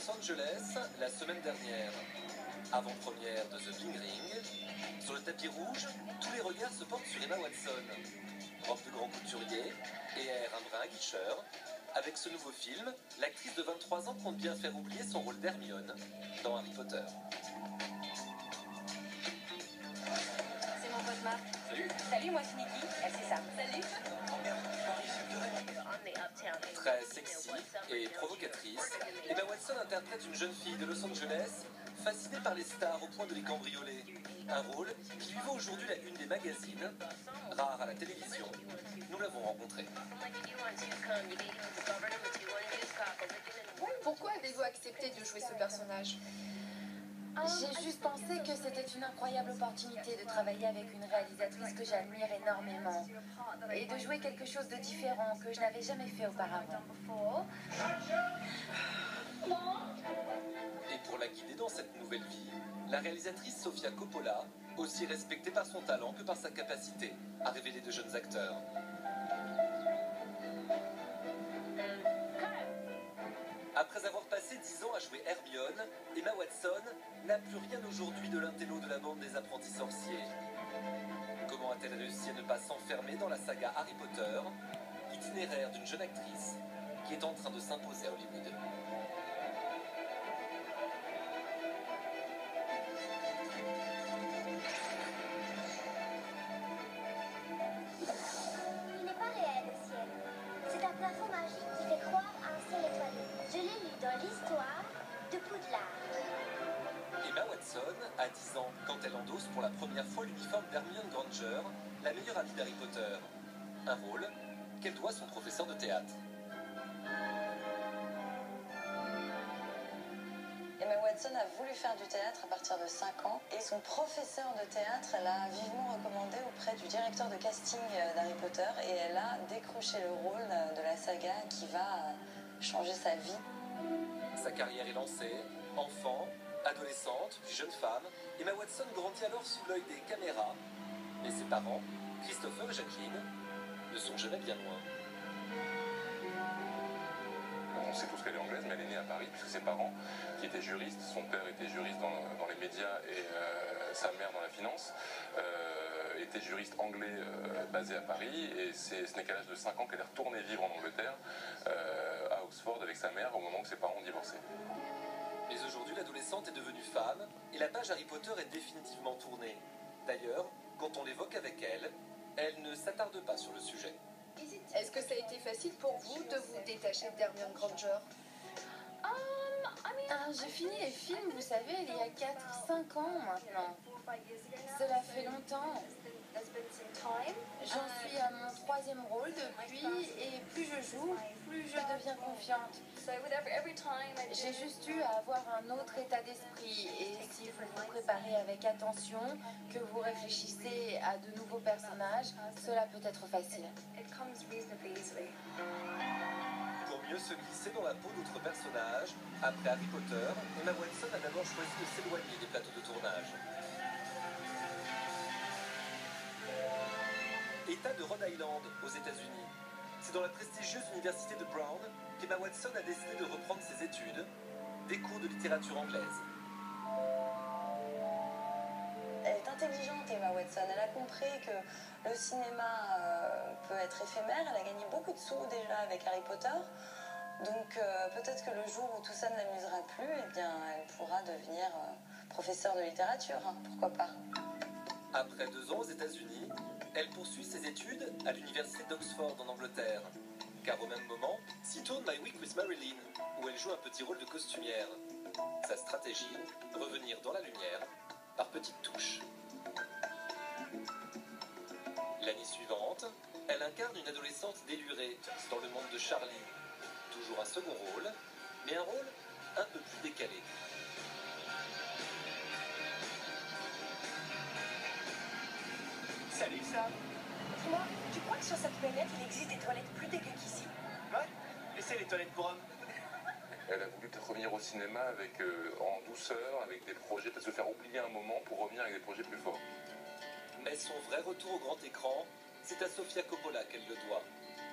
Los Angeles la semaine dernière. Avant-première de The Bing Ring. Sur le tapis rouge, tous les regards se portent sur Emma Watson. Robe de grand couturier et air un brin aguicheur. Avec ce nouveau film, l'actrice de 23 ans compte bien faire oublier son rôle d'Hermione dans Harry Potter. C'est mon pote Marc. Salut. Salut, moi c'est Nikki. Elle c'est Sam. Salut. Très sexy et provocatrice, Emma Watson interprète une jeune fille de Los Angeles fascinée par les stars au point de les cambrioler. Un rôle qui lui vaut aujourd'hui la une des magazines, rare à la télévision. Nous l'avons rencontrée. Pourquoi avez-vous accepté de jouer ce personnage? J'ai juste pensé que c'était une incroyable opportunité de travailler avec une réalisatrice que j'admire énormément et de jouer quelque chose de différent que je n'avais jamais fait auparavant. Et pour la guider dans cette nouvelle vie, la réalisatrice Sofia Coppola, aussi respectée par son talent que par sa capacité à révéler de jeunes acteurs. Après avoir passé 10 ans à jouer Hermione, Emma Watson n'a plus rien aujourd'hui de l'intello de la bande des apprentis sorciers. Comment a-t-elle réussi à ne pas s'enfermer dans la saga Harry Potter, itinéraire d'une jeune actrice qui est en train de s'imposer à Hollywood? Il n'est pas réel, le ciel. C'est un plafond magique qui fait croire à un ciel étoilé. Je l'ai lu dans l'histoire de Poudlard. Emma Watson a 10 ans quand elle endosse pour la première fois l'uniforme d'Hermione Granger, la meilleure amie d'Harry Potter. Un rôle qu'elle doit à son professeur de théâtre. Emma Watson a voulu faire du théâtre à partir de 5 ans et son professeur de théâtre l'a vivement recommandé auprès du directeur de casting d'Harry Potter et elle a décroché le rôle de la saga qui va changer sa vie. Sa carrière est lancée, enfant, adolescente, puis jeune femme, Emma Watson grandit alors sous l'œil des caméras, mais ses parents, Christopher et Jacqueline, ne sont jamais bien loin. On sait tous qu'elle est anglaise, mais elle est née à Paris, puisque ses parents, qui étaient juristes, son père était juriste dans les médias et sa mère dans la finance, était juriste anglais basé à Paris, et ce n'est qu'à l'âge de 5 ans qu'elle est retournée vivre en Angleterre, à Oxford avec sa mère, au moment où ses parents ont divorcé. Mais aujourd'hui, l'adolescente est devenue femme, et la page Harry Potter est définitivement tournée. D'ailleurs, quand on l'évoque avec elle, elle ne s'attarde pas sur le sujet. Est-ce que ça a été facile pour vous de vous détacher d'Hermione Granger? J'ai fini les films, vous savez, il y a 4-5 ans maintenant. Cela fait longtemps. J'en suis à mon 3e rôle depuis, et plus je joue, plus je deviens confiante. J'ai juste eu à avoir un autre état d'esprit, et si vous vous préparez avec attention, que vous réfléchissez à de nouveaux personnages, cela peut être facile. Pour mieux se glisser dans la peau d'autres personnages, après Harry Potter, Emma Watson a d'abord choisi de s'éloigner des plateaux de tournage. État de Rhode Island, aux États-Unis. C'est dans la prestigieuse université de Brown qu'Emma Watson a décidé de reprendre ses études, des cours de littérature anglaise. Elle est intelligente, Emma Watson. Elle a compris que le cinéma peut être éphémère. Elle a gagné beaucoup de sous déjà avec Harry Potter. Donc peut-être que le jour où tout ça ne l'amusera plus, eh bien, elle pourra devenir professeure de littérature. Hein, pourquoi pas? Après 2 ans aux États-Unis, elle poursuit ses études à l'université d'Oxford en Angleterre. Car au même moment, s'y tourne My Week with Marilyn, où elle joue un petit rôle de costumière. Sa stratégie, revenir dans la lumière, par petites touches. L'année suivante, elle incarne une adolescente délurée dans le monde de Charlie. Toujours un second rôle, mais un rôle un peu plus décalé. Salut Sam. Dis-moi, tu crois que sur cette planète, il existe des toilettes plus dégueu qu'ici? Ouais, laissez les toilettes pour hommes. Elle a voulu peut-être revenir au cinéma avec, en douceur, avec des projets, peut-être se faire oublier un moment pour revenir avec des projets plus forts. Mais son vrai retour au grand écran, c'est à Sofia Coppola qu'elle le doit.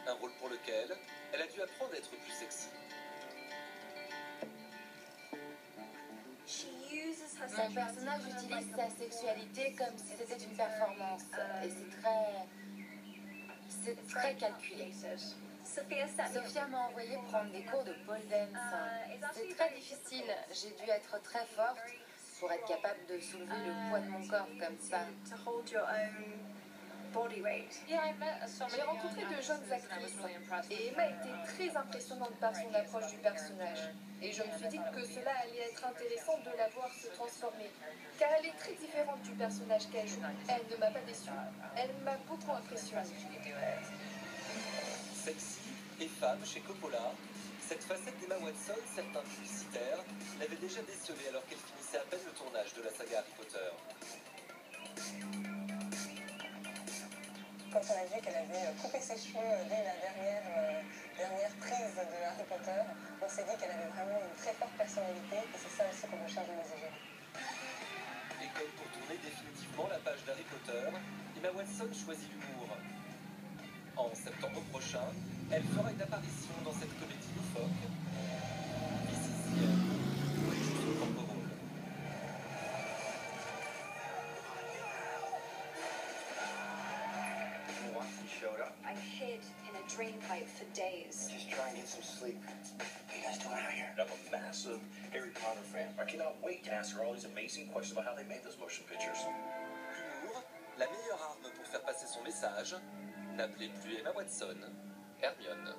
Un rôle pour lequel elle a dû apprendre à être plus sexy. Mon personnage utilise sa sexualité comme si c'était une performance. Et c'est très calculé. Sophia m'a envoyé prendre des cours de pole dance. C'est très difficile. J'ai dû être très forte pour être capable de soulever le poids de mon corps comme ça. J'ai rencontré de jeunes actrices et Emma était très impressionnante par son approche du personnage. Et je me suis dit que cela allait être intéressant de la voir se transformer, car elle est très différente du personnage qu'elle joue. Elle ne m'a pas déçue, elle m'a beaucoup impressionnée. Sexy et femme chez Coppola, cette facette d'Emma Watson, certains publicitaires l'avaient déjà décelée alors qu'elle finissait à peine le tournage de la saga Harry Potter. Quand on a vu qu'elle avait coupé ses cheveux dès la dernière prise de Harry Potter, on s'est dit qu'elle avait vraiment une très forte personnalité et c'est ça aussi qu'on recherche dans les égéries. Et comme pour tourner définitivement la page d'Harry Potter, Emma Watson choisit l'humour. En septembre prochain, elle fera une apparition dans cette comédie loufoque, This Is The End, où elle joue son propre rôle. Showed up. I hid in a drain pipe for days. Just try and get some sleep. What are you guys doing out here? I'm a massive Harry Potter fan. I cannot wait to ask her all these amazing questions about how they made those motion pictures. L'humour, la meilleure arme pour faire passer son message. N'appelez plus Emma Watson, Hermione.